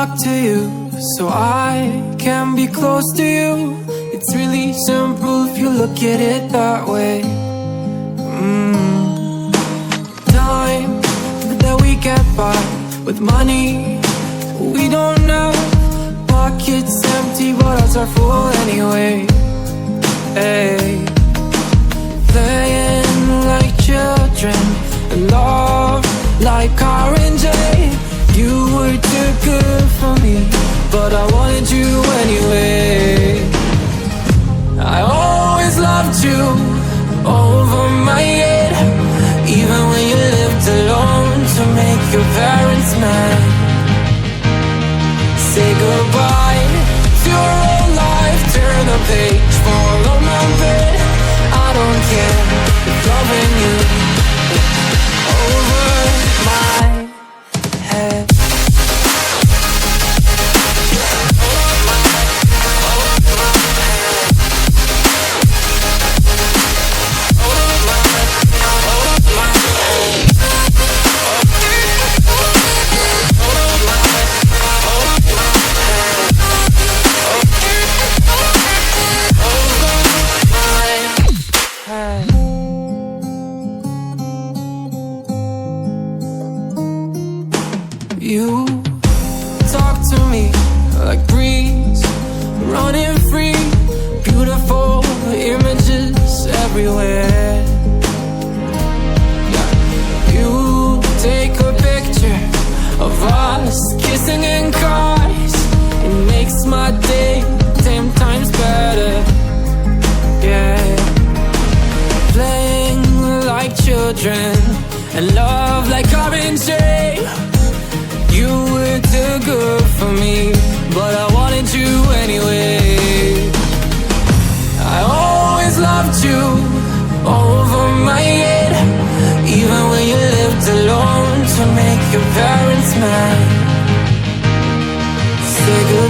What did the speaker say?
talk to you so I can be close to you. It's really simple if you look at it that way. Time that we get by with money we don't know. Pockets empty but hearts are full anyway. Hey. Playing like children and love like Kare and Jay. You were too good for me, but I wanted you anyway. I always loved you over my head, even when you lived alone to make your parents mad. Say goodbye to your old life, turn the page, fall on my bed. I don't care if loving you over my head. You talk to me like breeze, running free, beautiful images everywhere. Yeah. You take a picture of us kissing in cars, it makes my day 10 times better. Yeah. Playing like children and love like Kare and Jay. You were too good for me, but I wanted you anyway. I always loved you over my head, even when you lived alone to make your parents mad. Say goodbye